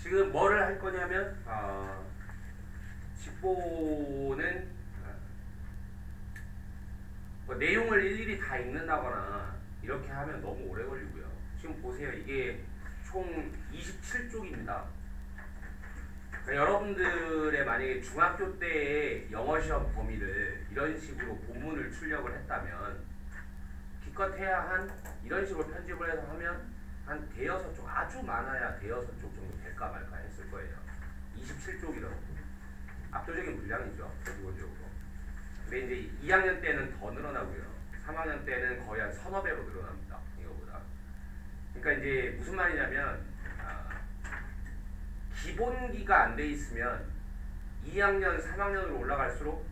지금 뭐를 할 거냐면 직보는 뭐 내용을 일일이 다 읽는다거나 이렇게 하면 너무 오래 걸리고요. 지금 보세요. 이게 총 27쪽입니다. 그러니까 여러분들의 만약에 중학교 때의 영어 시험 범위를 이런 식으로 본문을 출력을 했다면 기껏해야 한 이런 식으로 편집을 해서 하면 한 대여섯 쪽, 아주 많아야 대여섯 쪽 정도 될까 말까 했을 거예요. 27쪽이라고 압도적인 분량이죠, 기본적으로. 근데 이제 2학년 때는 더 늘어나고요. 3학년 때는 거의 한 서너 배로 늘어납니다, 이거보다. 그러니까 이제 무슨 말이냐면 기본기가 안 돼 있으면 2학년, 3학년으로 올라갈수록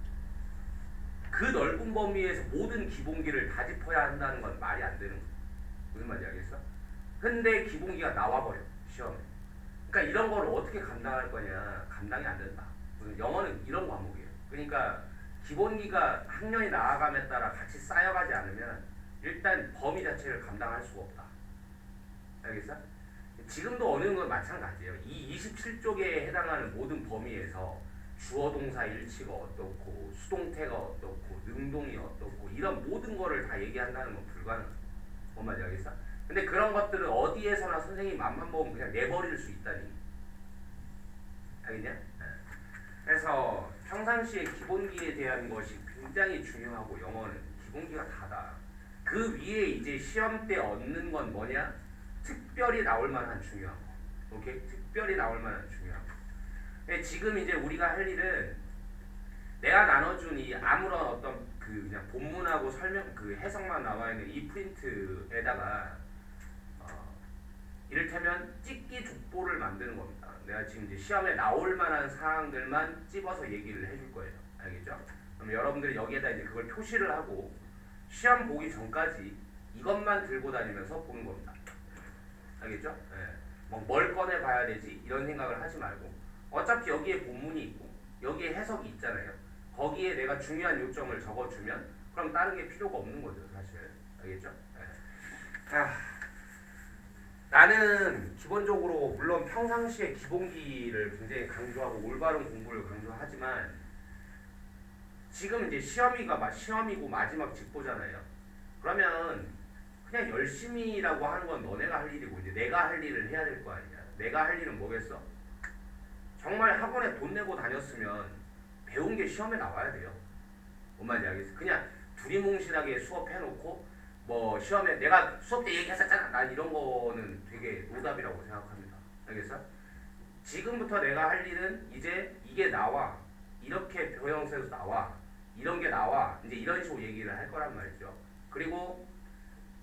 그 넓은 범위에서 모든 기본기를 다 짚어야 한다는 건 말이 안 되는 거예요. 무슨 말인지 알겠어? 근데 기본기가 나와버려, 시험에. 그러니까 이런 걸 어떻게 감당할 거냐, 감당이 안 된다. 무슨 영어는 이런 과목이에요. 그러니까 기본기가 학년이 나아감에 따라 같이 쌓여가지 않으면 일단 범위 자체를 감당할 수가 없다. 알겠어? 지금도 어느 정도 마찬가지예요. 이 27쪽에 해당하는 모든 범위에서 주어 동사 일치가 어떻고 수동태가 어떻고 능동이 어떻고 이런 모든 거를 다 얘기한다는 건 불가능해요. 뭔 말인지 알겠어? 근데 그런 것들은 어디에서나 선생님이 맘만 먹으면 그냥 내버릴 수 있다니. 알겠냐? 그래서 평상시에 기본기에 대한 것이 굉장히 중요하고 영어는 기본기가 다다. 그 위에 이제 시험 때 얻는 건 뭐냐? 특별히 나올 만한 중요한 거. 오케이? 특별히 나올 만한 중요한 거. 근데 지금 이제 우리가 할 일은 내가 나눠준 이 아무런 어떤 그 그냥 본문하고 설명 그 해석만 나와 있는 이 프린트에다가 이를테면 찍기 족보를 만드는 겁니다. 내가 지금 이제 시험에 나올 만한 사항들만 찝어서 얘기를 해줄 거예요. 알겠죠? 그럼 여러분들이 여기에다 이제 그걸 표시를 하고 시험 보기 전까지 이것만 들고 다니면서 보는 겁니다. 알겠죠? 네. 뭘 꺼내 봐야 되지? 이런 생각을 하지 말고 어차피 여기에 본문이 있고 여기에 해석이 있잖아요. 거기에 내가 중요한 요점을 적어주면 그럼 다른 게 필요가 없는 거죠, 사실. 알겠죠? 네. 나는 기본적으로 물론 평상시에 기본기를 굉장히 강조하고 올바른 공부를 강조하지만 지금 이제 시험이고 마지막 직보잖아요. 그러면 그냥 열심히라고 하는 건 너네가 할 일이고 이제 내가 할 일을 해야 될 거 아니야. 내가 할 일은 뭐겠어? 정말 학원에 돈 내고 다녔으면 배운 게 시험에 나와야 돼요. 뭔 말인지 알겠어? 그냥 두리뭉실하게 수업해놓고 뭐 시험에 내가 수업 때 얘기했었잖아. 난 이런 거는 되게 노답이라고 생각합니다. 알겠어? 지금부터 내가 할 일은 이제 이게 나와. 이렇게 교형서에서 나와. 이런 게 나와. 이제 이런 식으로 얘기를 할 거란 말이죠. 그리고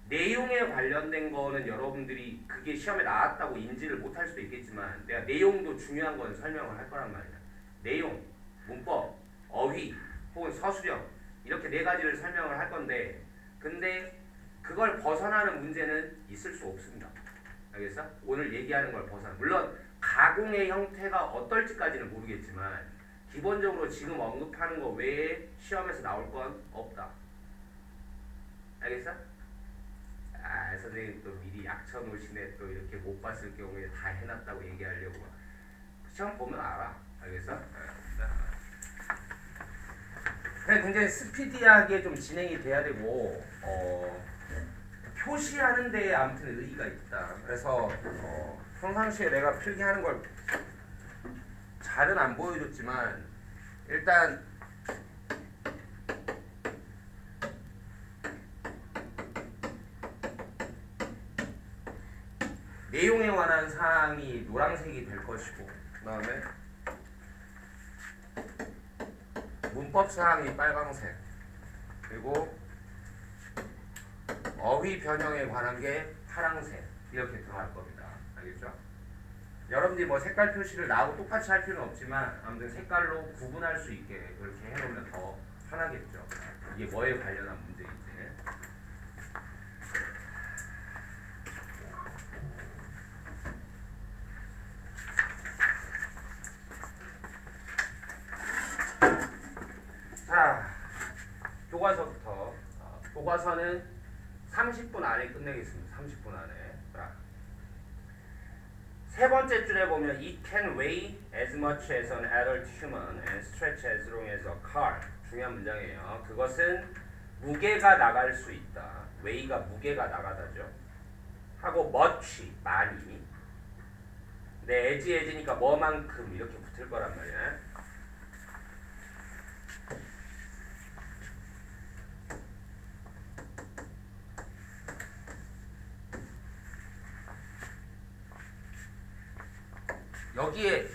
내용에 관련된 거는 여러분들이 그게 시험에 나왔다고 인지를 못할 수도 있겠지만 내가 내용도 중요한 건 설명을 할 거란 말이야. 내용, 문법, 어휘, 혹은 서술형 이렇게 네 가지를 설명을 할 건데 근데 그걸 벗어나는 문제는 있을 수 없습니다. 알겠어? 오늘 얘기하는 걸 벗어나. 물론 가공의 형태가 어떨지까지는 모르겠지만 기본적으로 지금 언급하는 거 외에 시험에서 나올 건 없다. 알겠어? 선생님 또 미리 약쳐 놓으시네. 또 이렇게 못 봤을 경우에 다 해놨다고 얘기하려고. 시험 보면 알아. 알겠어? 굉장히 스피디하게 좀 진행이 돼야 되고 표시하는 데에 아무튼 의의가 있다. 그래서 평상시에 내가 필기하는 걸 잘은 안 보여줬지만 일단 내용에 관한 사항이 노란색이 될 것이고 그 다음에 문법 사항이 빨강색 그리고 어휘 변형에 관한 게 파랑색 이렇게 들어갈 겁니다. 알겠죠? 여러분들이 뭐 색깔 표시를 나하고 똑같이 할 필요는 없지만 아무튼 색깔로 구분할 수 있게 그렇게 해놓으면 더 편하겠죠. 이게 뭐에 관련한 문제인지. 자, 교과서부터. 교과서는 30분 안에 끝내겠습니다. 30분 안에. 자, 세 번째 줄에 보면 it can weigh as much as an adult human and stretch as long as a car. 중요한 문장이에요. 그것은 무게가 나갈 수 있다. weigh가 무게가 나가다죠. 하고 much 많이. 근데 as니까 뭐만큼 이렇게 붙을 거란 말이야. 여기에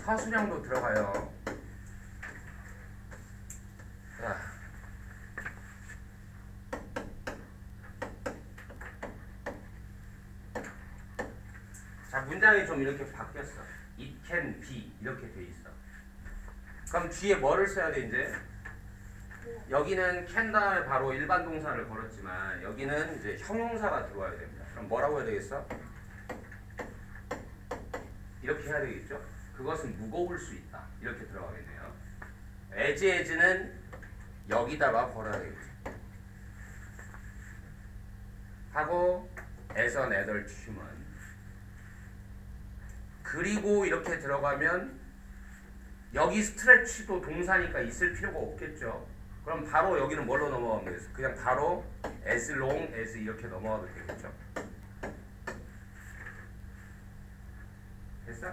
서술형도 들어가요. 자, 문장이 좀 이렇게 바뀌었어. It can be 이렇게 돼 있어. 그럼 뒤에 뭐를 써야 돼 이제? 여기는 can 다음에 바로 일반 동사를 걸었지만 여기는 이제 형용사가 들어와야 됩니다. 그럼 뭐라고 해야 되겠어? 이렇게 해야 되겠죠? 그것은 무거울 수 있다. 이렇게 들어가겠네요. as는 여기다가 걸어야 되겠죠. 하고 as an adult human. 그리고 이렇게 들어가면 여기 스트레치도 동사니까 있을 필요가 없겠죠. 그럼 바로 여기는 뭘로 넘어가면 되겠어? 그냥 바로 as long as 이렇게 넘어가도 되겠죠. 됐어?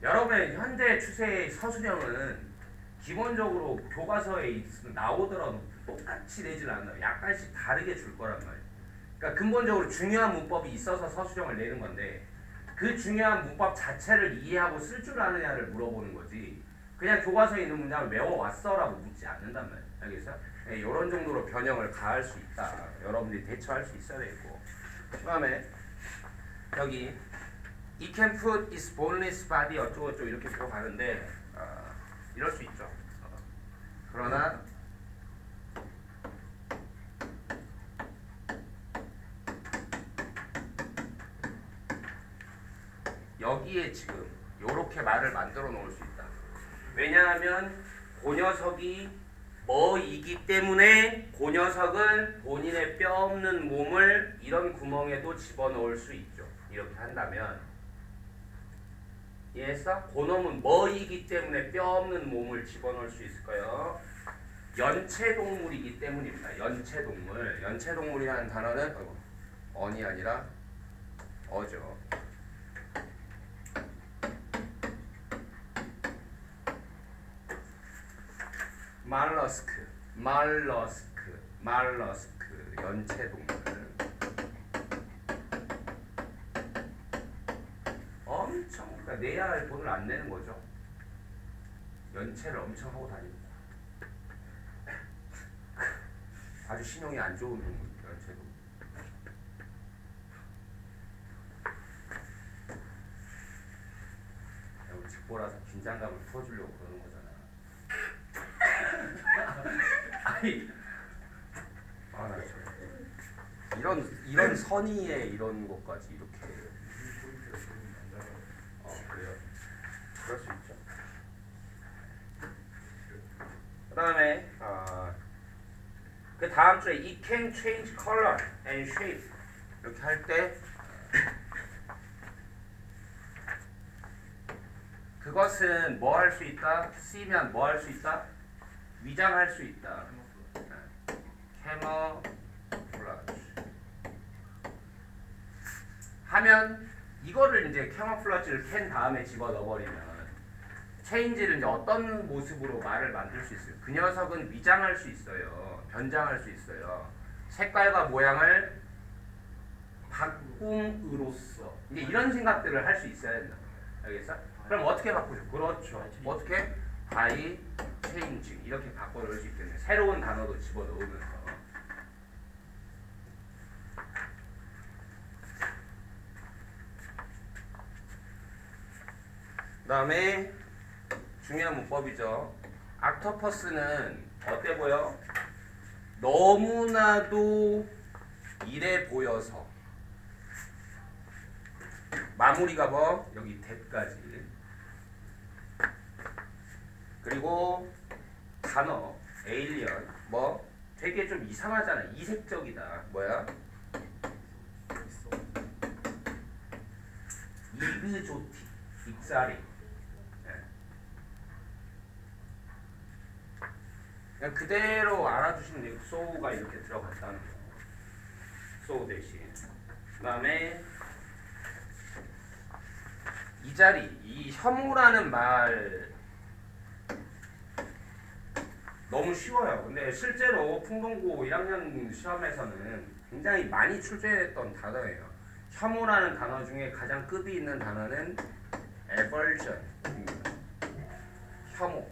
여러분의 현재 추세의 서술형은 기본적으로 교과서에 나오더라도 똑같이 내질 않아요. 약간씩 다르게 줄 거란 말이에요. 그러니까 근본적으로 중요한 문법이 있어서 서술형을 내는 건데 그 중요한 문법 자체를 이해하고 쓸 줄 아느냐를 물어보는 거지 그냥 교과서에 있는 문장을 외워왔어 라고 묻지 않는단 말이에요. 알겠어요? 네, 이런 정도로 변형을 가할 수 있다. 여러분들이 대처할 수 있어야 되고 그 다음에 여기 He can put his boneless body 어쩌고저쩌고 이렇게 들어가는데 이럴 수 있죠. 그러나 여기에 지금 이렇게 말을 만들어 놓을 수 있다. 왜냐하면 그 녀석이 뭐이기 때문에 그 녀석은 본인의 뼈 없는 몸을 이런 구멍에도 집어넣을 수 있죠. 이렇게 한다면 이해했어? 고놈은 뭐이기 때문에 뼈 없는 몸을 집어넣을 수 있을까요? 연체동물이기 때문입니다. 연체동물. 연체동물이라는 단어는 언이 아니라 어죠. 말러스크, 연체동물. 엄청, 그러니까 내야 할 돈을 안 내는 거죠. 연체를 엄청 하고 다닙니다. 아주 신용이 안 좋은 동물, 연체동물. 우리 직보라서 긴장감을 풀어주려고 그러는 거잖아. 아니, 나 이런 선의에 이런 것까지 이렇게. 그래요. 그럴 수 있죠. 그 다음에 그 다음 줄에 it can change color and shape 이렇게 할 때 그것은 뭐 할 수 있다? C면 뭐 할 수 있다? 위장할 수 있다. 캐머플라지 하면 이거를 이제 캐머플라지를 캔 다음에 집어 넣어버리면 체인지를 이제 어떤 모습으로 말을 만들 수 있어요. 그 녀석은 위장할 수 있어요. 변장할 수 있어요. 색깔과 모양을 바꿈으로써 이제 이런 생각들을 할 수 있어야 된다. 알겠어? 그럼 어떻게 바꾸죠? 그렇죠. 어떻게? by changing 이렇게 바꿔 넣을 수 있겠네. 새로운 단어도 집어 넣으면서. 그 다음에 중요한 문법이죠. 악토퍼스는 어때 보여? 너무나도 이래 보여서 마무리가 뭐? 여기 대까지. 그리고 단어 에일리언 뭐 되게 좀 이상하잖아. 이색적이다. 뭐야? 이그조틱, 익사리. 예. 그냥 그대로 알아두시면 돼요. so가 이렇게 들어갔다는 거. so 대신. 그 다음에 이 자리, 이 혐오라는 말 너무 쉬워요. 근데 실제로 풍동고 1학년 시험에서는 굉장히 많이 출제했던 단어예요. 혐오라는 단어 중에 가장 급이 있는 단어는 aversion입니다. 혐오.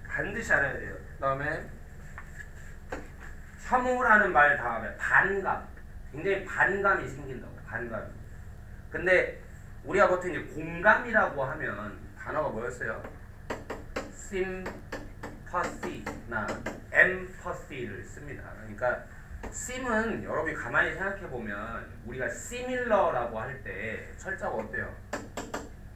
반드시 알아야 돼요. 그 다음에 혐오라는 말 다음에 반감. 굉장히 반감이 생긴다고. 반감. 근데 우리가 보통 이제 공감이라고 하면 단어가 뭐였어요? sympathy나 empathy를 씁니다. 그러니까 sim은 여러분이 가만히 생각해 보면 우리가 similar라고 할 때 철자가 어때요?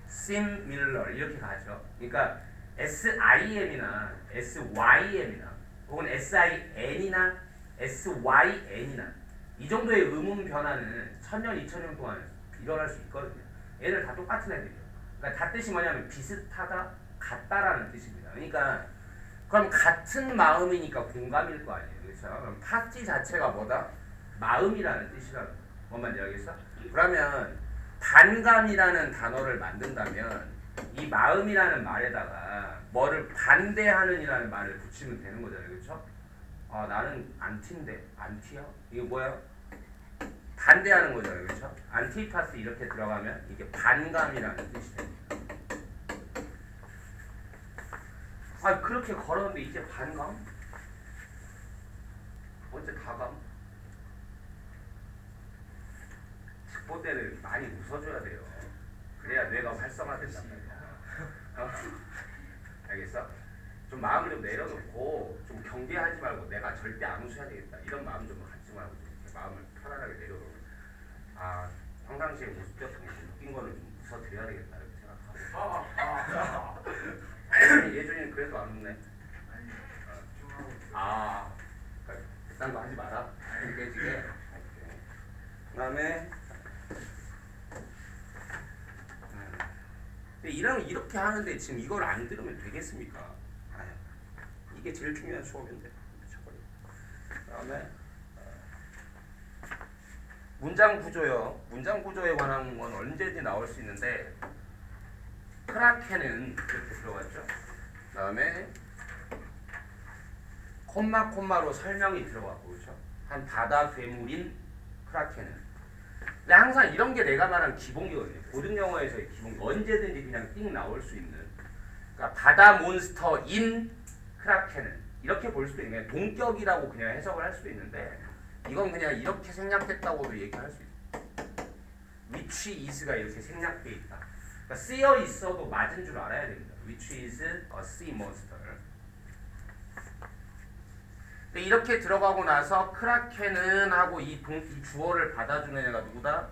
similar 이렇게 가죠. 그러니까 SIM이나 SYM이나 혹은 SIN이나 SYN이나 이 정도의 음운 변화는 1000년, 2000년 동안 일어날 수 있거든요. 얘들 다 똑같은 애들이에요. 그러니까 다 뜻이 뭐냐면 비슷하다, 같다라는 뜻입니다. 그러니까 그럼 같은 마음이니까 공감일 거 아니에요. 그렇죠? 그럼 파티 자체가 뭐다? 마음이라는 뜻이라는 거. 뭔 말인지 알겠어? 그러면 반감이라는 단어를 만든다면 이 마음이라는 말에다가 뭐를 반대하는이라는 말을 붙이면 되는 거잖아요. 그렇죠? 아, 나는 안티인데 안티야? 이게 뭐야? 반대하는 거잖아요. 그렇죠? 안티파스 이렇게 들어가면 이게 반감이라는 뜻이 됩니다. 아, 그렇게 걸었는데 이제 반감? 언제 다감? 직보 때는 많이 웃어줘야 돼요. 그래야 뇌가 활성화된단 말이야. 알겠어? 좀 마음을 좀 내려놓고 좀 경계하지 말고 내가 절대 안 웃어야 되겠다 이런 마음 좀 갖지 말고 좀 이렇게 마음을 편안하게 내려놓고 아 평상시에 웃겼던 거 웃긴 거는 좀 웃어드려야 되겠다 이렇게 생각하고 예준이는 그래도 안 웃네. 아 그딴 거 하지 마라. 깨지게. 그 다음에 이렇게 하는데 지금 이걸 안 들으면 되겠습니까? 아유, 이게 제일 중요한 수업인데. 그 다음에 문장 구조요. 문장 구조에 관한 건 언제든지 나올 수 있는데 크라켄은 이렇게 들어갔죠. 그 다음에 콤마로 설명이 들어갔고 그렇죠. 한 바다 괴물인 크라켄은. 근데 항상 이런 게 내가 말한 기본기거든요. 고등 영어에서의 기본 언제든지 그냥 띵 나올 수 있는. 그러니까 바다 몬스터인 크라켄은 이렇게 볼 수도 있는 동격이라고 그냥 해석을 할 수도 있는데 이건 그냥 이렇게 생략됐다고도 얘기할 수 있어요. which is가 이렇게 생략돼 있다. 그러니까 쓰여 있어도 맞은 줄 알아야 됩니다. which is a sea monster. 이렇게 들어가고 나서 크라켄은 하고 이 주어를 받아주는 애가 누구다?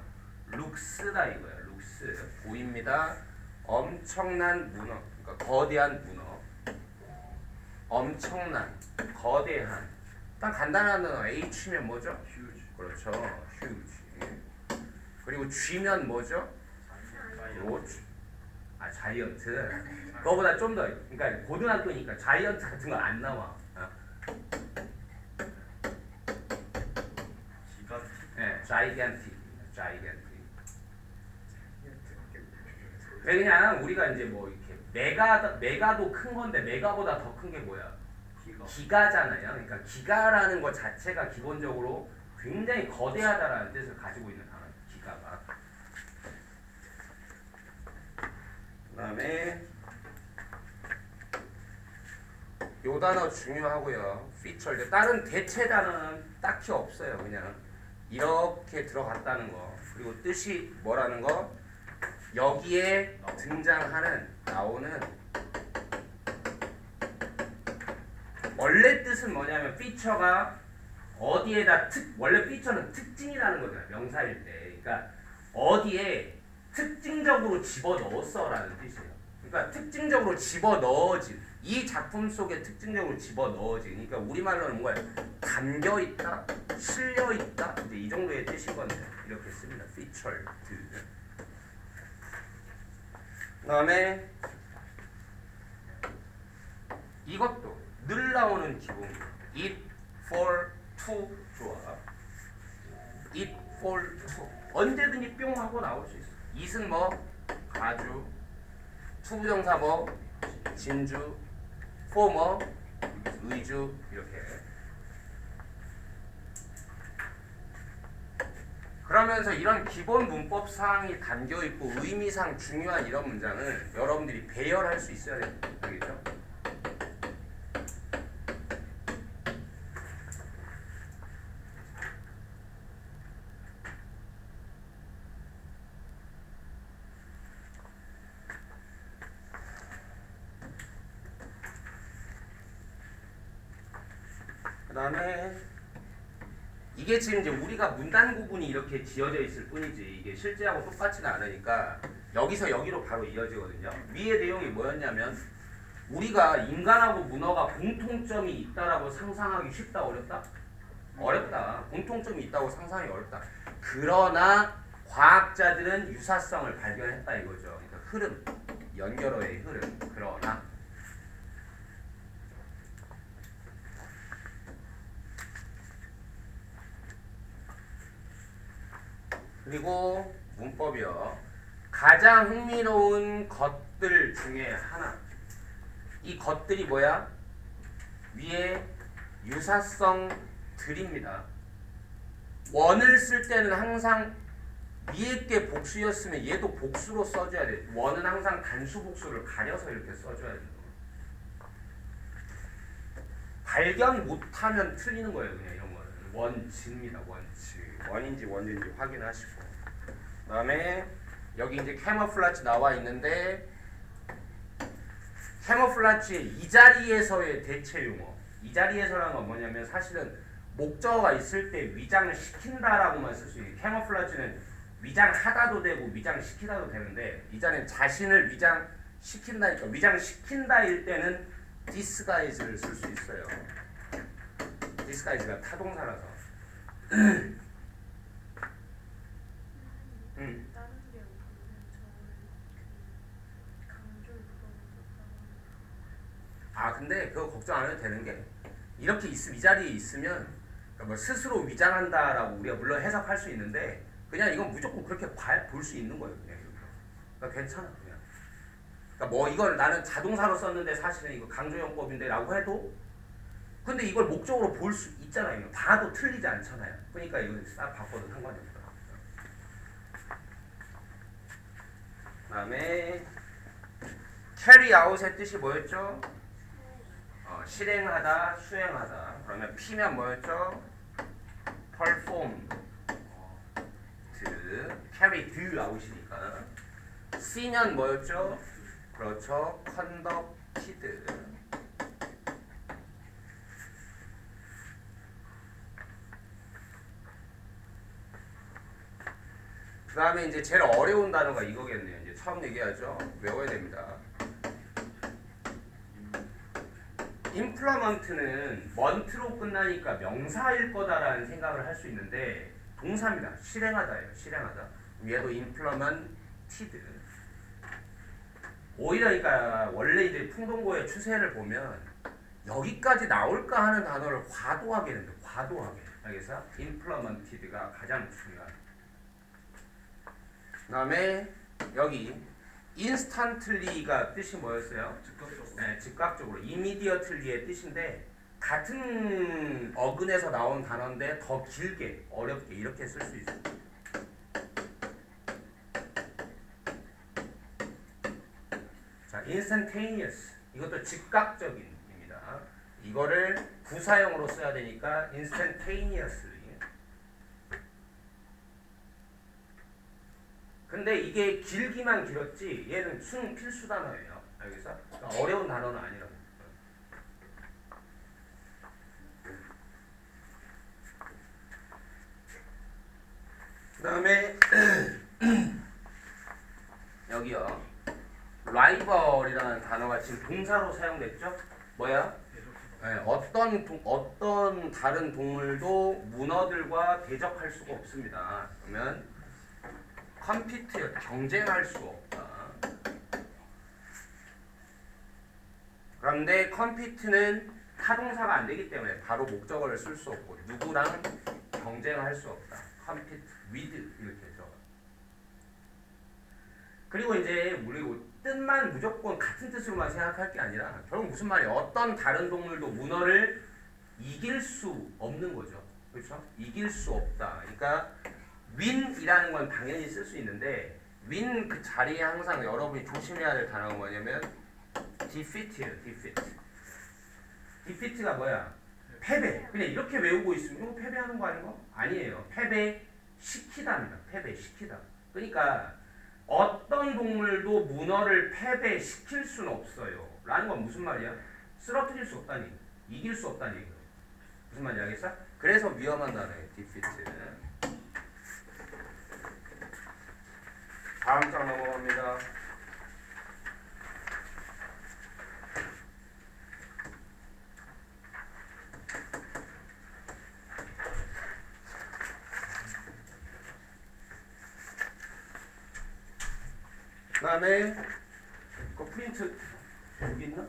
룩스다 이거야. 룩스 보입니다. 엄청난 문어, 그러니까 거대한 문어. 엄청난, 거대한. 딱 간단한 단어 H면 뭐죠? huge. 그렇죠. huge. 그리고 G면 뭐죠? large. 아 자이언트. 그거보다 좀 더. 그러니까 고등학교니까 자이언트 같은 거 안 나와. 네, gigantic. 그냥 우리가 이제 뭐 이렇게 메가도 큰 건데 메가보다 더 큰 게 뭐야? 기가잖아요. 그러니까 기가라는 것 자체가 기본적으로 굉장히 거대하다라는 뜻을 가지고 있는 단어. 기가가. 그다음에 요 단어 중요하고요. feature. 다른 대체 단어는 딱히 없어요. 그냥 이렇게 들어갔다는 거. 그리고 뜻이 뭐라는 거. 여기에 등장하는 나오는 원래 뜻은 뭐냐면 feature가 어디에다 원래 feature는 특징이라는 거잖아요. 명사일 때. 그러니까 어디에 특징적으로 집어넣었어라는 뜻이에요. 그러니까 특징적으로 집어넣어진 이 작품 속에 특징적으로 집어넣어진 그러니까 우리말로는 뭐야? 담겨있다, 실려있다 이제 이 정도의 뜻인 건데 이렇게 씁니다. featured. 그 다음에 이것도 늘 나오는 기본 it for to 조합 it for to 언제든지 뿅 하고 나올 수 있어. it은 뭐? 가주 to 부정사 뭐? 진주 for 뭐? 의주 이렇게 그러면서 이런 기본 문법 사항이 담겨 있고 의미상 중요한 이런 문장은 여러분들이 배열할 수 있어야 되겠죠? 그 다음에 이게 지금 이제 우리가 문단 구분이 이렇게 지어져 있을 뿐이지 이게 실제하고 똑같지가 않으니까 여기서 여기로 바로 이어지거든요. 위의 내용이 뭐였냐면 우리가 인간하고 문어가 공통점이 있다라고 상상하기 쉽다 어렵다? 어렵다. 공통점이 있다고 상상하기 어렵다. 그러나 과학자들은 유사성을 발견했다 이거죠. 그러니까 흐름, 연결어의 흐름. 그러나 그리고 문법이요. 가장 흥미로운 것들 중에 하나. 이 것들이 뭐야? 위에 유사성들입니다. 원을 쓸 때는 항상 위에 게 복수였으면 얘도 복수로 써줘야 돼. 원은 항상 단수 복수를 가려서 이렇게 써줘야 돼. 발견 못하면 틀리는 거예요. 그냥 이런 거는. 원칙입니다. 원칙. 원인지 원인지 확인하시고 그 다음에 여기 이제 캐머플라치 나와 있는데 캐머플라치의 이 자리에서의 대체 용어 이 자리에서라는 건 뭐냐면 사실은 목적어가 있을 때 위장을 시킨다라고만 쓸 수 있는 캐머플라치는 위장하다도 되고 위장시키다도 되는데 이 자리는 자신을 위장시킨다니까 위장시킨다일 때는 disguise를 쓸 수 있어요. disguise가 타동사라서 다른 게 없으면 저는 강조를 아 근데 그거 걱정 안 해도 되는 게 이렇게 이 자리에 있으면 그러니까 뭐 스스로 위장한다라고 우리가 물론 해석할 수 있는데 그냥 이건 무조건 그렇게 볼 수 있는 거예요. 그냥 이렇게. 그러니까 괜찮아 그냥. 그러니까 뭐 이걸 나는 자동사로 썼는데 사실은 이거 강조용법인데라고 해도 근데 이걸 목적으로 볼 수 있잖아요. 봐도 틀리지 않잖아요. 그러니까 이거 싹 바꿔도 상관이 없다. 그다음에 carry out의 뜻이 뭐였죠? 실행하다, 수행하다. 그러면 P면 뭐였죠? perform, carry do out이니까. C면 뭐였죠? 그렇죠, conducted. 그 다음에 이제 제일 어려운 단어가 이거겠네요. 이제 처음 얘기하죠. 외워야 됩니다. implement는 month로 끝나니까 명사일 거다라는 생각을 할 수 있는데 동사입니다. 실행하다예요. 실행하다. 얘도 implemented. 오히려 그러니까 원래 이제 풍동고의 추세를 보면 여기까지 나올까 하는 단어를 과도하게 했는데 과도하게. 알겠어? implemented가 가장 중요한. 그 다음에 여기 instantly가 뜻이 뭐였어요? 네, 즉각적으로. immediately의 뜻인데 같은 어근에서 나온 단어인데 더 길게 어렵게 이렇게 쓸 수 있어요. 자, instantaneous 이것도 즉각적인입니다. 이거를 부사형으로 써야 되니까 instantaneously. 근데 이게 길기만 길었지 얘는 필수 단어예요. 알겠어? 그러니까 어려운 단어는 아니라고. 그 다음에 단어가 지금 동사로 사용됐죠? 뭐야? 네, 어떤 다른 동물도 문어들과 대적할 수가 없습니다. 그러면 컴피트 경쟁할 수 없다. 그런데 컴피트는 타동사가 안 되기 때문에 바로 목적어를 쓸 수 없고 누구랑 경쟁할 수 없다. 컴피트 with 이렇게 해서. 그리고 이제 우리 뜻만 무조건 같은 뜻으로만 생각할 게 아니라 결국 무슨 말이에요? 어떤 다른 동물도 문어를 이길 수 없는 거죠. 그렇죠? 이길 수 없다. 그러니까 win이라는 건 당연히 쓸 수 있는데 win 그 자리에 항상 여러분이 조심해야 될 단어가 뭐냐면 defeat예요. defeat가 뭐야? 패배. 그냥 이렇게 외우고 있으면 이거 패배하는 거 아닌가? 아니에요. 패배시키다입니다. 패배시키다. 그러니까 어떤 동물도 문어를 패배시킬 수는 없어요. 라는 건 무슨 말이야? 쓰러뜨릴 수 없다니. 이길 수 없다니. 무슨 말인지 알겠어? 그래서 위험한 단어예요. defeat는. 다음 장 넘어갑니다. 그 다음에 그 프린트 여기 있나?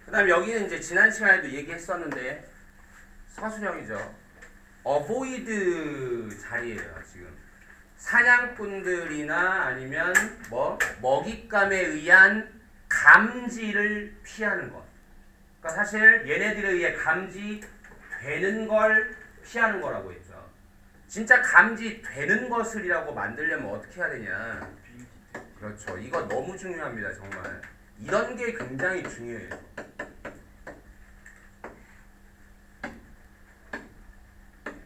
그 다음에 여기는 이제 지난 시간에도 얘기했었는데 서술형이죠. avoid 자리예요. 지금 사냥꾼들이나 아니면 뭐 먹잇감에 의한 감지를 피하는 것. 그러니까 사실 얘네들에 의해 감지되는 걸 피하는 거라고 했죠. 진짜 감지되는 것을이라고 만들려면 어떻게 해야 되냐. 그렇죠. 이거 너무 중요합니다. 정말. 이런 게 굉장히 중요해요.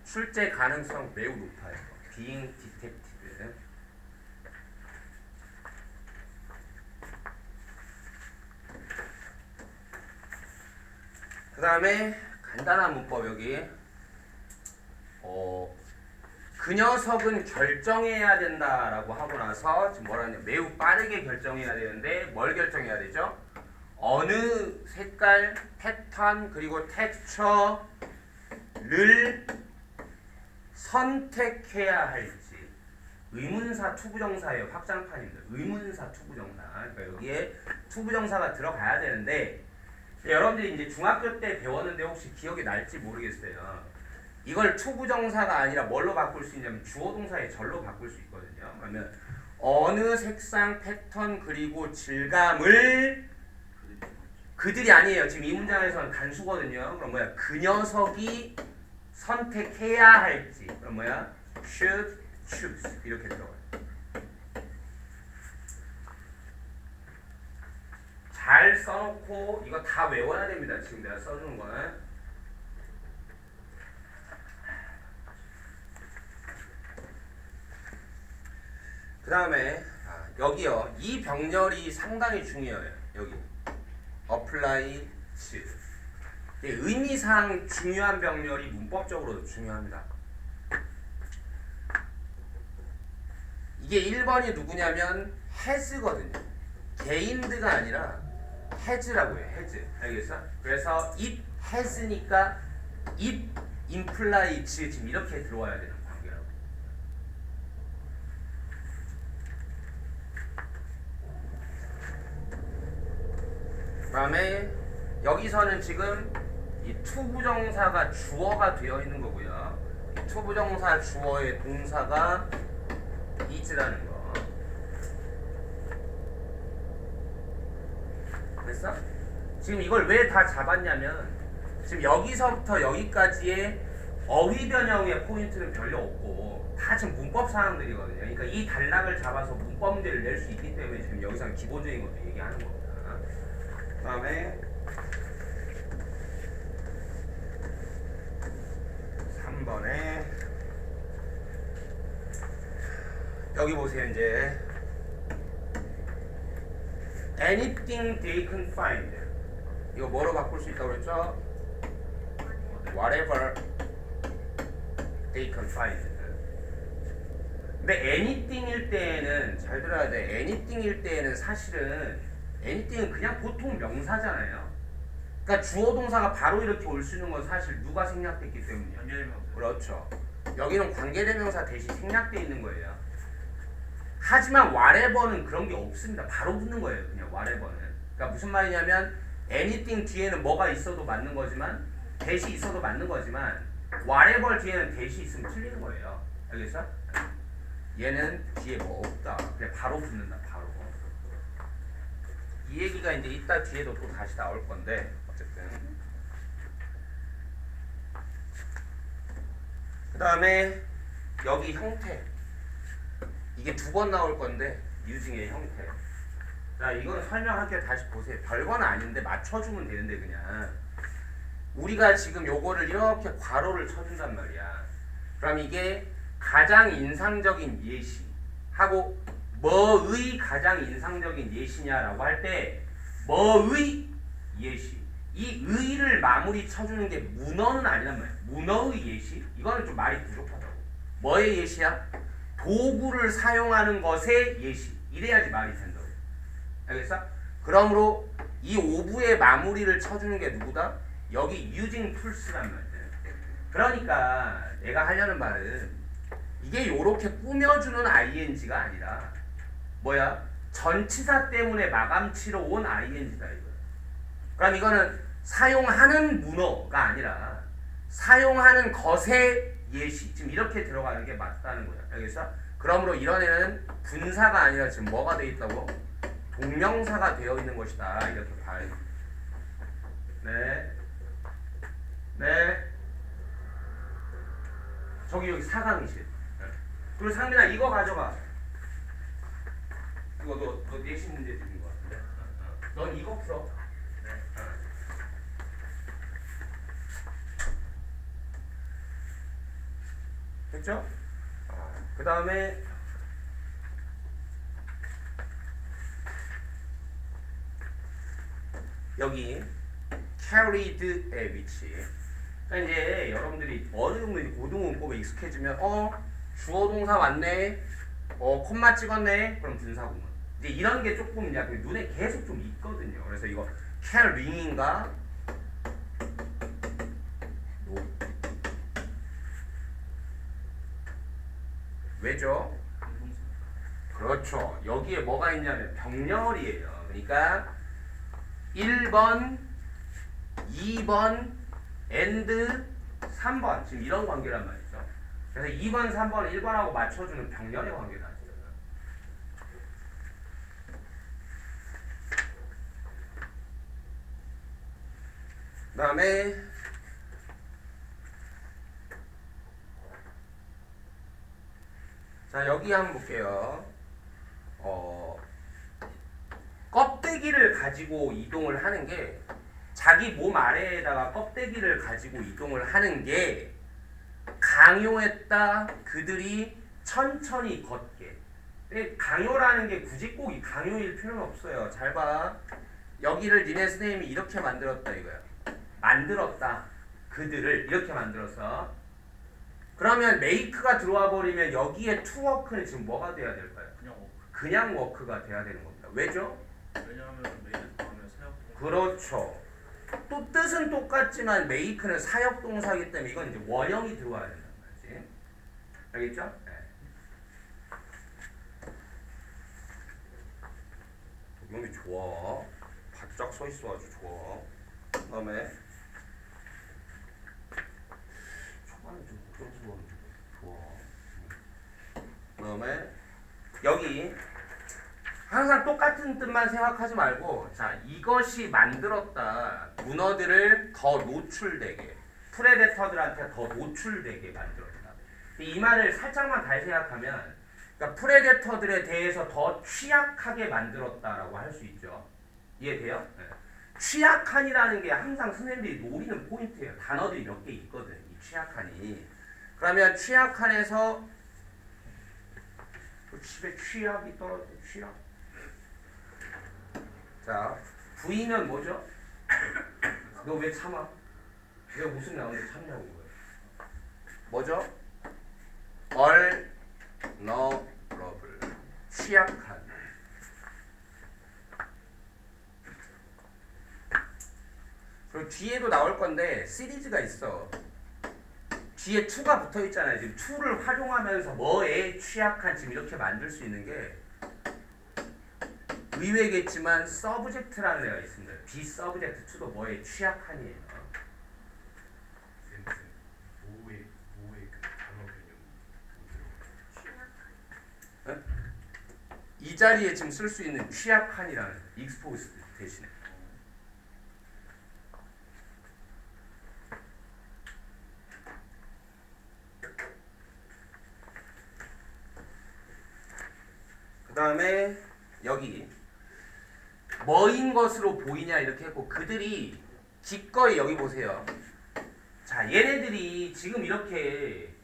출제 가능성 매우 높아요. being detected. 그 다음에 간단한 문법 여기 그 녀석은 결정해야 된다라고 하고 나서 지금 뭐라 하냐 매우 빠르게 결정해야 되는데 뭘 결정해야 되죠? 어느 색깔, 패턴 그리고 텍스처를 선택해야 할지 의문사 투부정사예요. 확장판입니다. 의문사 투부정사. 그러니까 여기에 투부정사가 들어가야 되는데 여러분들이 이제 중학교 때 배웠는데 혹시 기억이 날지 모르겠어요. 이걸 투부정사가 아니라 뭘로 바꿀 수 있냐면 주어동사의 절로 바꿀 수 있거든요. 그러면 어느 색상, 패턴 그리고 질감을 그들이 아니에요. 지금 이 문장에서는 단수거든요. 그럼 뭐야? 그 녀석이 선택해야 할지. 그럼 뭐야? should choose 이렇게 들어가요. 잘 써놓고 이거 다 외워야 됩니다. 지금 내가 써주는 거는. 그 다음에 여기요. 이 병렬이 상당히 중요해요. 여기 apply to. 의미상 중요한 병렬이 문법적으로도 중요합니다. 이게 1번이 누구냐면 has거든요. 개인드가 아니라 has라고 해요. has. 알겠어? 그래서 it has니까 it implies 지금 이렇게 들어와야 되는 관계라고. 그 다음에 여기서는 지금 이 투부정사가 주어가 되어 있는 거고요. 이 투부정사 주어의 동사가 is라는 거. 됐어? 지금 이걸 왜 다 잡았냐면 지금 여기서부터 여기까지의 어휘 변형의 포인트는 별로 없고 다 지금 문법 사항들이거든요. 그러니까 이 단락을 잡아서 문법 문제를 낼 수 있기 때문에 지금 여기서 기본적인 것도 얘기하는 겁니다. 그 다음에 3번에 여기 보세요. 이제 anything they can find 이거 뭐로 바꿀 수 있다고 그랬죠? whatever they can find. 근데 anything일 때에는 잘 들어야 돼. anything일 때에는 사실은 anything은 그냥 보통 명사잖아요. 그러니까 주어 동사가 바로 이렇게 올 수 있는 건 사실 누가 생략됐기 때문이야. 관계대명사. 그렇죠. 여기는 관계대명사 대신 생략돼 있는 거예요. 하지만 whatever는 그런 게 없습니다. 바로 붙는 거예요. 그냥 whatever는. 그러니까 무슨 말이냐면 anything 뒤에는 뭐가 있어도 맞는 거지만 대시 있어도 맞는 거지만 whatever 뒤에는 대시 있으면 틀리는 거예요. 알겠어? 얘는 뒤에 뭐 없다. 그냥 바로 붙는다. 바로. 이 얘기가 이제 이따 뒤에도 또 다시 나올 건데 어쨌든 그 다음에 여기 형태 이게 두 번 나올 건데 using의 형태. 자 이거는 설명할게요. 다시 보세요. 별건 아닌데 맞춰주면 되는데 그냥 우리가 지금 요거를 이렇게 괄호를 쳐준단 말이야. 그럼 이게 가장 인상적인 예시 하고 뭐의 가장 인상적인 예시냐라고 할 때 뭐의 예시 이 의를 마무리 쳐주는 게 문어는 아니란 말이야. 문어의 예시 이거는 좀 말이 부족하다고. 뭐의 예시야? 도구를 사용하는 것의 예시 이래야지 말이 된다고. 알겠어? 그러므로 이 오브의 마무리를 쳐주는 게 누구다? 여기 using tools란 말이야. 그러니까 내가 하려는 말은 이게 요렇게 꾸며주는 ing가 아니라 뭐야? 전치사 때문에 마감치러 온 ing다 이거. 그럼 이거는 사용하는 문어가 아니라 사용하는 것의 예시 지금 이렇게 들어가는 게 맞다는 거야. 알겠어? 그러므로 이런 애는 분사가 아니라 지금 뭐가 돼 있다고? 동명사가 되어 있는 것이다. 이렇게 봐요. 네. 네. 저기 여기 4강이실. 그리고 상민아 이거 가져가. 이거 너 내신 문제 드린 거 같은데. 넌 이거 풀어. 네. 됐죠? 그 다음에 여기 carried의 위치. 그러니까 이제 여러분들이 어느 정도 고등문법에 익숙해지면 주어 동사 왔네. 콤마 찍었네. 그럼 분사구문. 이제 이런 게 조금 약간 눈에 계속 좀 있거든요. 그래서 이거 carrying인가? 왜죠? 그렇죠. 여기에 뭐가 있냐면 병렬이에요. 그러니까 1번, 2번, and 3번 지금 이런 관계란 말이죠. 그래서 2번, 3번, 1번하고 맞춰주는 병렬의 관계다. 그 다음에 자 여기 한번 볼게요. 껍데기를 가지고 이동을 하는 게 자기 몸 아래에다가 껍데기를 가지고 이동을 하는 게 강요했다. 그들이 천천히 걷게. 근데 강요라는 게 굳이 꼭 이 강요일 필요는 없어요. 잘 봐. 여기를 니네 선생님이 이렇게 만들었다 이거야. 만들었다. 그들을 이렇게 만들었어. 그러면 make가 들어와 버리면 여기에 to work는 지금 뭐가 돼야 될까요? 그냥 work가 돼야 되는 겁니다. 왜죠? 왜냐하면 메이드 다음에 사역동. 그렇죠. 또 뜻은 똑같지만 make는 사역 동사이기 때문에 이건 이제 원형이 들어와야 된다는 거지. 알겠죠? 네. 적용이 좋아. 바짝 서 있어 아주 좋아. 그다음에 초반에 좀 부담스러운데 좋아. 그다음에 여기 항상 똑같은 뜻만 생각하지 말고 자 이것이 만들었다. 문어들을 더 노출되게 프레데터들한테 더 노출되게 만들었다. 이 말을 살짝만 다시 생각하면 그러니까 프레데터들에 대해서 더 취약하게 만들었다라고 할 수 있죠. 이해돼요? 네. 취약한이라는 게 항상 선생님들이 노리는 포인트예요. 단어들이 몇 개 있거든. 이 취약한이. 그러면 취약한에서 집에 취약이 떨어져. 취약. 자, V면 뭐죠? 너 왜 참아? 내가 무슨 나오는데 참냐고. 뭐죠? vulnerable 취약한. 그리고 뒤에도 나올 건데 시리즈가 있어. 뒤에 to가 붙어 있잖아요. 지금 to를 활용하면서 뭐에 취약한 지금 이렇게 만들 수 있는 게 의외겠지만 subject라는 애가 있습니다. be subject to도 뭐에 취약한이에요. 뭐의 그 단어 개념 이 자리에 지금 쓸 수 있는 취약한이라는 exposed 대신에. 그 다음에 여기 뭐인 것으로 보이냐 이렇게 했고 그들이 기꺼이 여기 보세요. 자 얘네들이 지금 이렇게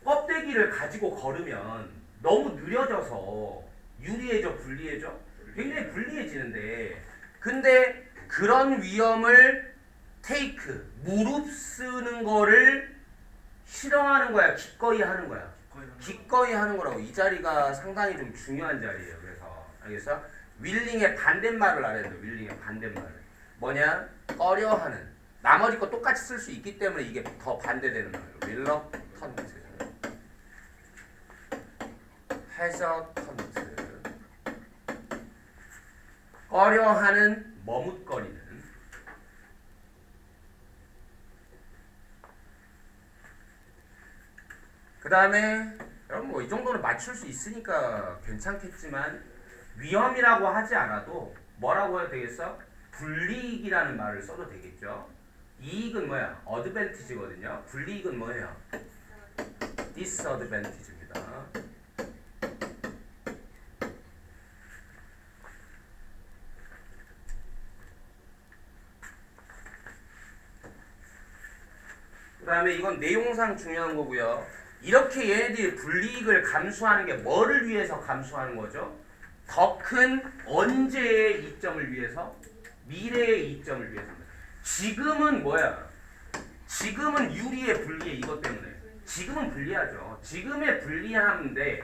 껍데기를 가지고 걸으면 너무 느려져서 유리해져 불리해져? 굉장히 불리해지는데 근데 그런 위험을 take 무릅쓰는 거를 싫어하는 거야 기꺼이 하는 거야 기꺼이 하는 거라고. 이 자리가 상당히 좀 중요한 자리예요. 그래서 알겠어? willing의 반대말을 알아야 돼. willing의 반대말을 뭐냐? 꺼려하는. 나머지 거 똑같이 쓸 수 있기 때문에 이게 더 반대되는 거예요. reluctant, hesitant. 꺼려하는, 머뭇거리는. 그 다음에 여러분 뭐 이 정도는 맞출 수 있으니까 괜찮겠지만 위험이라고 하지 않아도 뭐라고 해야 되겠어? 불이익이라는 말을 써도 되겠죠. 이익은 뭐야? 어드밴티지거든요. 불이익은 뭐예요? 디스어드밴티지입니다. 그 다음에 이건 내용상 중요한 거고요. 이렇게 얘네들이 불이익을 감수하는 게 뭐를 위해서 감수하는 거죠? 더 큰 언제의 이점을 위해서? 미래의 이점을 위해서입니다. 지금은 뭐야? 지금은 유리해 불리해 이것 때문에. 지금은 불리하죠. 지금의 불리함인데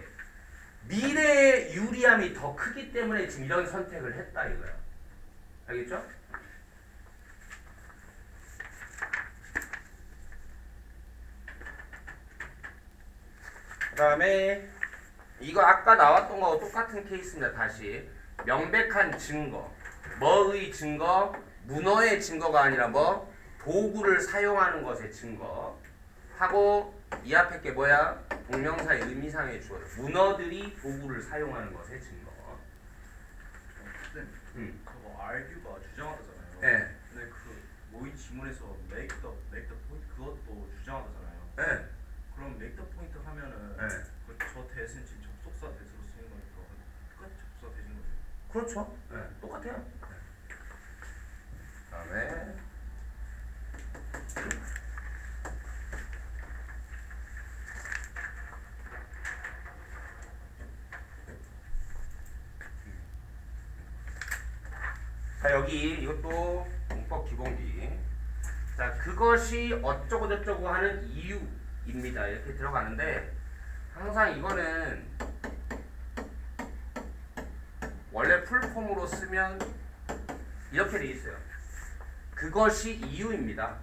미래의 유리함이 더 크기 때문에 지금 이런 선택을 했다 이거야. 알겠죠? 그 다음에 이거 아까 나왔던 거하고 똑같은 케이스입니다. 다시 명백한 증거. 뭐의 증거? 문어의 증거가 아니라 뭐? 도구를 사용하는 것의 증거. 하고 이 앞에 게 뭐야? 동명사의 의미상의 주어. 문어들이 도구를 사용하는 것의 증거. 쌤, 그거 argue가 주장하다잖아요. 네. 근데 그 모의 지문에서 make the point 그것도 주장하다잖아요. 네. 그럼 make the point 하면은 네. 저 대신 지금 접속사 대수로 쓰인 거니까 똑같이 접속사 대신 거죠. 그렇죠. 네. 똑같아요. 네. 다음에 자 여기 이것도 문법 기본기. 자 그것이 어쩌고 저쩌고 하는 이유입니다. 이렇게 들어가는데 항상 이거는 원래 풀폼으로 쓰면 이렇게 돼 있어요. 그것이 이유입니다.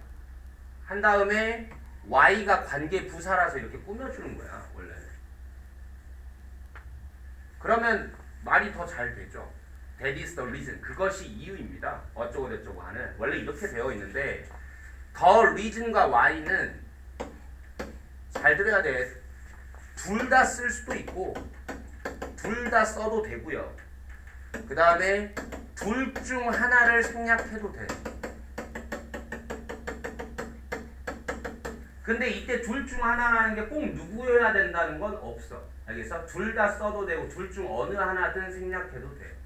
한 다음에 y가 관계 부사라서 이렇게 꾸며주는 거야 원래는. 그러면 말이 더 잘 되죠. That is the reason. 그것이 이유입니다. 어쩌고 저쩌고 하는. 원래 이렇게 되어 있는데 the reason과 y는 잘 들어야 돼. 둘 다 쓸 수도 있고 둘 다 써도 되고요. 그 다음에 둘 중 하나를 생략해도 돼. 근데 이때 둘 중 하나라는 게 꼭 누구여야 된다는 건 없어. 알겠어? 둘 다 써도 되고 둘 중 어느 하나든 생략해도 돼.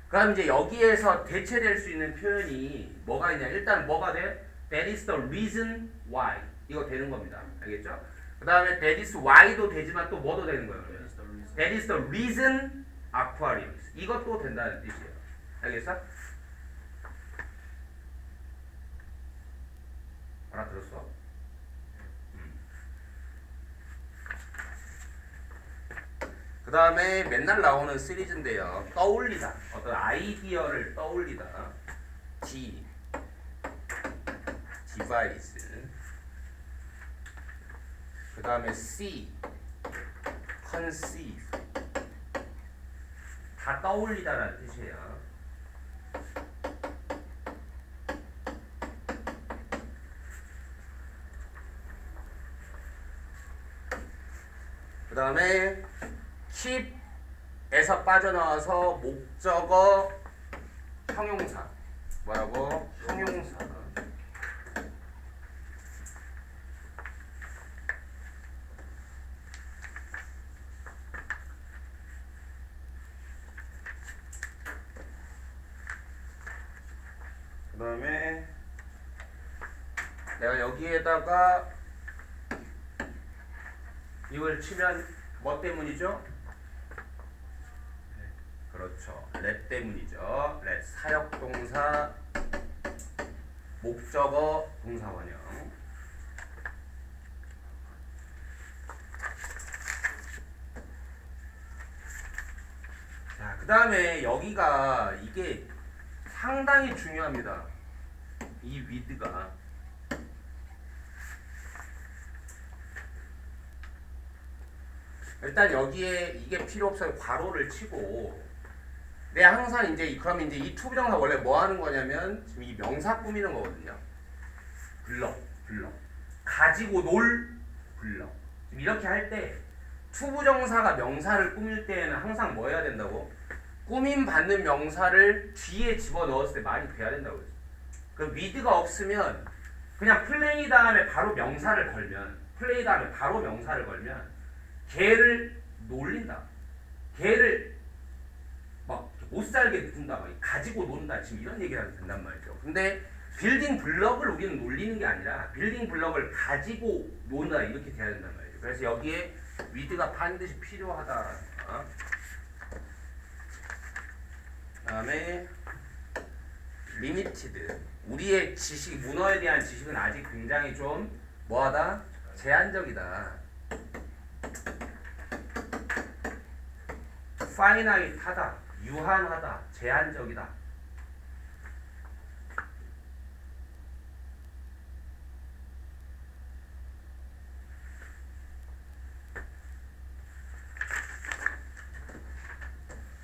그럼 이제 여기에서 대체될 수 있는 표현이 뭐가 있냐? 일단 뭐가 돼? That is the reason why. 이거 되는 겁니다. 알겠죠? 그 다음에 that is why도 되지만 또 뭐도 되는 거예요? That is the reason aquariums. 이것도 된다는 뜻이에요. 알겠어? 알아들었어? 그 다음에 맨날 나오는 시리즈인데요. 떠올리다. 어떤 아이디어를 떠올리다. D. devise. 그 다음에 C. conceive. 다 떠올리다라는 뜻이에요. 그 다음에 keep에서 빠져나와서 목적어 형용사. 뭐라고? 형용사. 그 다음에 내가 여기에다가 이걸 치면 뭐 때문이죠? 그렇죠. let 때문이죠. let 사역동사 목적어 동사원형. 자, 그 다음에 여기가 이게 상당히 중요합니다. 이 with가. 일단 여기에 이게 필요 없어요. 괄호를 치고. 내가 항상 이제 그럼 이제 이 투부정사 원래 뭐 하는 거냐면 지금 이 명사 꾸미는 거거든요. 불러. 가지고 놀 불러. 지금 이렇게 할 때 투부정사가 명사를 꾸밀 때에는 항상 뭐 해야 된다고? 꾸밈 받는 명사를 뒤에 집어 넣었을 때 많이 돼야 된다고 그랬어. 그 with가 없으면 그냥 플레이 다음에 바로 명사를 걸면 걔를 놀린다. 걔를 막 못 살게 둔다. 막 가지고 논다. 지금 이런 얘기를 하면 된단 말이죠. 근데 빌딩 블럭을 우리는 놀리는 게 아니라 빌딩 블럭을 가지고 논다. 이렇게 돼야 된단 말이죠. 그래서 여기에 with가 반드시 필요하다. 다음에 limited. 우리의 지식, 문어에 대한 지식은 아직 굉장히 좀 뭐하다? 제한적이다. finite하다, 유한하다, 제한적이다.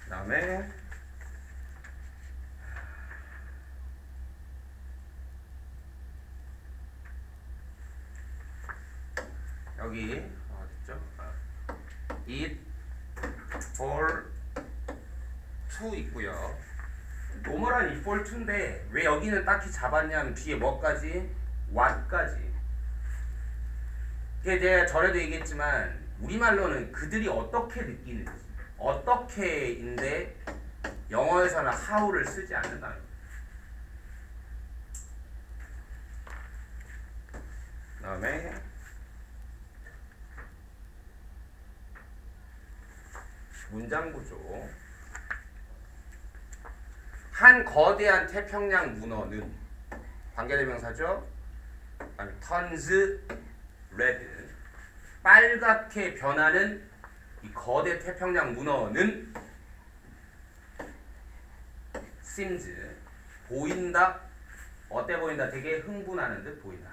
그 다음에 여기 어딨죠? it for to 있고요. 노멀한 it for to인데 왜 여기는 딱히 잡았냐면 뒤에 뭐까지? what까지. 그게 제가 전에도 얘기했지만 우리말로는 그들이 어떻게 느끼는지 어떻게인데 영어에서는 how를 쓰지 않는다는 거예요. 그 다음에 문장 구조. 한 거대한 태평양 문어는 관계대명사죠. 그다음에 turns red. 빨갛게 변하는 이 거대 태평양 문어는 seems 보인다. 어때 보인다? 되게 흥분하는 듯 보인다.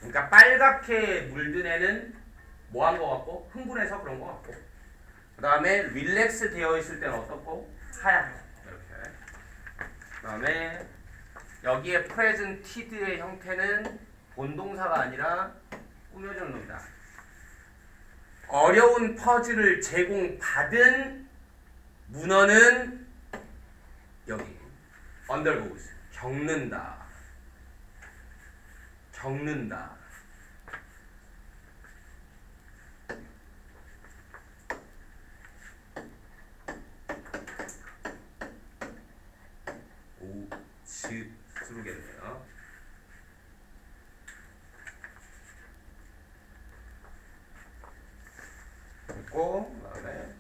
그러니까 빨갛게 물든 애는 뭐 한 거 같고 흥분해서 그런 거 같고 그 다음에 릴렉스 되어 있을 때는 어떻고 하얗고 이렇게. 그 다음에 여기에 presented의 형태는 본동사가 아니라 꾸며주는 놈이다. 어려운 퍼즐을 제공받은 문어는 여기 undergoes 겪는다. 쓰겠네요. 됐고 그다음에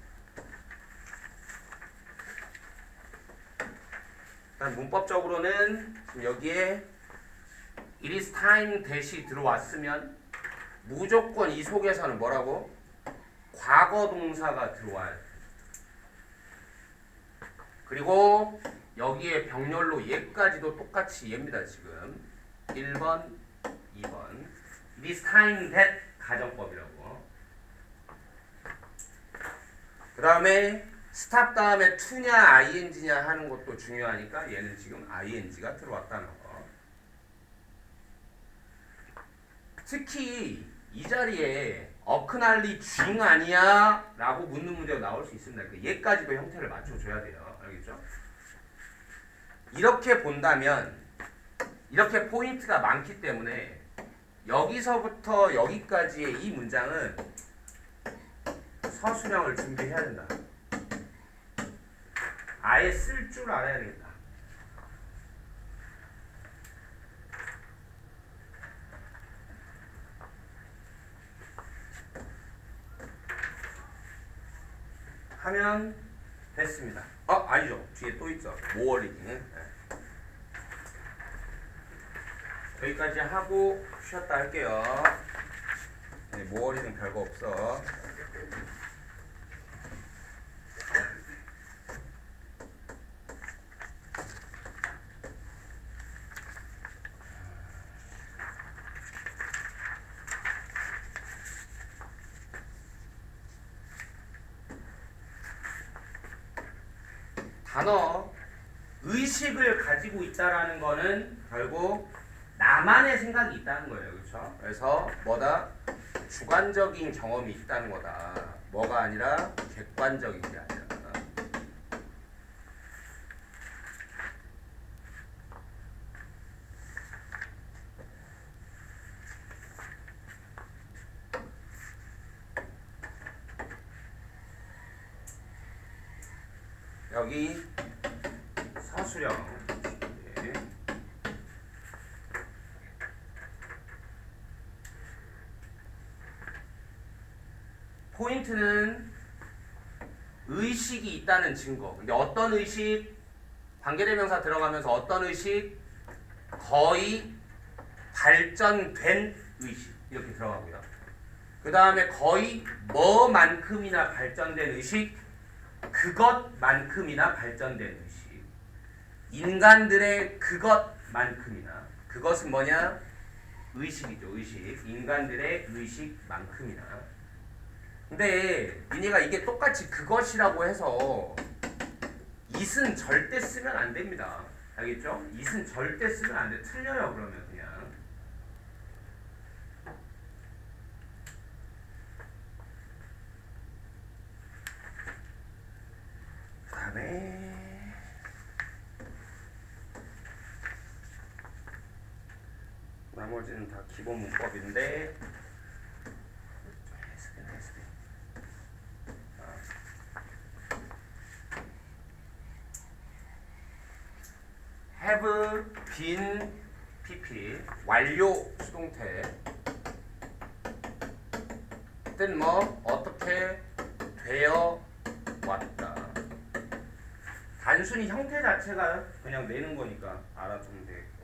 일단 문법적으로는 지금 여기에 it is time 대시 들어왔으면 무조건 이 속에서는 뭐라고? 과거 동사가 들어와요. 그리고 여기에 병렬로 얘까지도 똑같이 얘입니다. 지금 1번, 2번 This time that 가정법이라고. 그 다음에 stop 다음에 to냐 ing냐 하는 것도 중요하니까 얘는 지금 ing가 들어왔다는 거. 특히 이 자리에 어크날리 중 아니야? 라고 묻는 문제가 나올 수 있습니다. 그 얘까지도 형태를 맞춰줘야 돼요. 알겠죠? 이렇게 본다면 이렇게 포인트가 많기 때문에 여기서부터 여기까지의 이 문장은 서술형을 준비해야 된다. 아예 쓸 줄 알아야 되겠다. 하면 됐습니다. 아니죠. 뒤에 또 있죠. 모어 리딩은. 여기까지 하고 쉬었다 할게요. 네, 모어 리딩 별거 없어. 단어 의식을 가지고 있다라는 거는 결국 나만의 생각이 있다는 거예요. 그렇죠? 그래서 뭐다? 주관적인 경험이 있다는 거다. 뭐가 아니라 객관적인 게 아니라. 여기 서술형. 네. 포인트는 의식이 있다는 증거. 근데 어떤 의식? 관계대명사 들어가면서 어떤 의식? 거의 발전된 의식. 이렇게 들어가고요. 그 다음에 거의 뭐만큼이나 발전된 의식? 그것만큼이나 발전된 의식. 인간들의 그것만큼이나. 그것은 뭐냐? 의식이죠. 의식. 인간들의 의식만큼이나. 근데 니네가 이게 똑같이 그것이라고 해서 it은 절대 쓰면 안 됩니다. 알겠죠? it은 절대 쓰면 안 돼. 틀려요. 그러면 그냥. 그 다음에 나머지는 다 기본 문법인데 have been pp 완료 수동태 뜻 뭐 어떻게 되어 왔다. 단순히 형태 자체가 그냥 내는 거니까 알아두면 되겠고.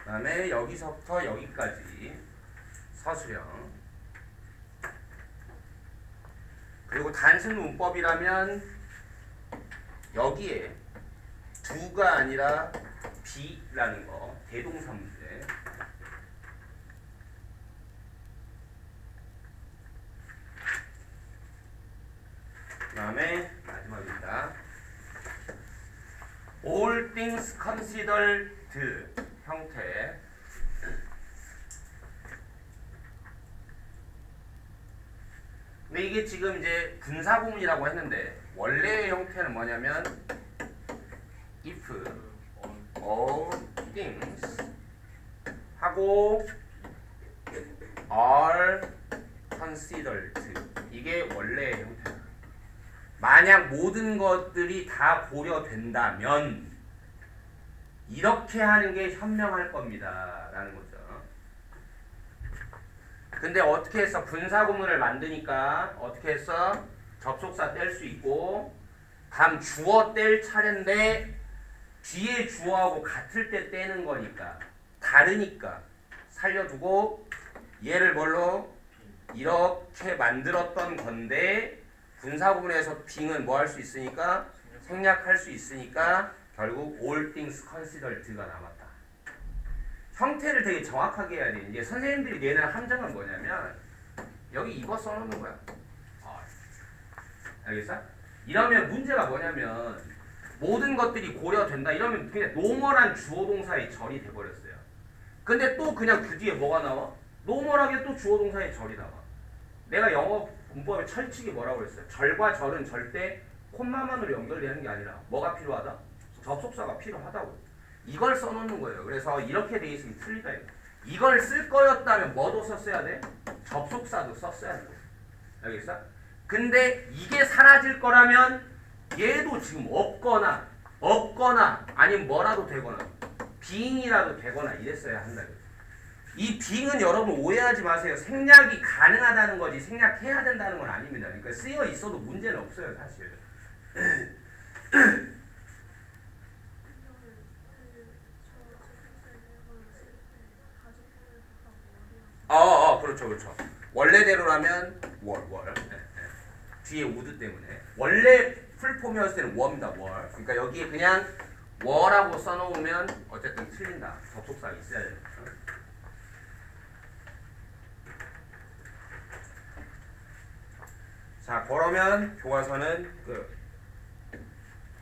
그 다음에 여기서부터 여기까지 서술형. 그리고 단순 문법이라면 여기에 do가 아니라 be라는 거. 대동사 문제. 그 다음에 마지막입니다. all things considered 형태. 근데 이게 지금 이제 분사구문이라고 했는데 원래의 형태는 뭐냐면 if all things 하고 are considered 이게 원래의 형태다. 만약 모든 것들이 다 고려된다면 이렇게 하는 게 현명할 겁니다 라는 거죠. 근데 어떻게 해서 분사구문을 만드니까 어떻게 해서 접속사 뗄 수 있고 다음 주어 뗄 차례인데 뒤에 주어하고 같을 때 떼는 거니까 다르니까 살려두고 얘를 뭘로 이렇게 만들었던 건데 분사구문에서 빙은 뭐 할 수 있으니까 생략할 수 있으니까 결국 all things considered가 남았다. 형태를 되게 정확하게 해야 돼. 이제 선생님들이 내는 함정은 뭐냐면 여기 이거 써놓는 거야. 알겠어? 이러면 문제가 뭐냐면 모든 것들이 고려된다 이러면 그냥 노멀한 주어동사의 절이 돼버렸어요. 근데 또 그냥 그 뒤에 뭐가 나와? 노멀하게 또 주어동사의 절이 나와. 내가 영어 문법의 철칙이 뭐라고 그랬어요? 절과 절은 절대 콤마만으로 연결되는 게 아니라 뭐가 필요하다? 접속사가 필요하다고. 이걸 써놓는 거예요. 그래서 이렇게 돼 있으면 틀리다. 이걸 쓸 거였다면 뭐도 썼어야 돼? 접속사도 썼어야 돼. 알겠어? 근데 이게 사라질 거라면 얘도 지금 없거나 아니면 뭐라도 되거나 빙이라도 되거나 이랬어야 한다. 이 빙은 여러분 오해하지 마세요. 생략이 가능하다는 거지 생략해야 된다는 건 아닙니다. 그러니까 쓰여 있어도 문제는 없어요 사실. 그렇죠. 원래대로라면 월. 뒤에 우드 때문에 원래 풀폼이었을 때는 워입니다. 월. 그러니까 여기에 그냥 워라고 써놓으면 어쨌든 틀린다. 접속사가 있어야 됩니다. 자, 그러면 교과서는 끝.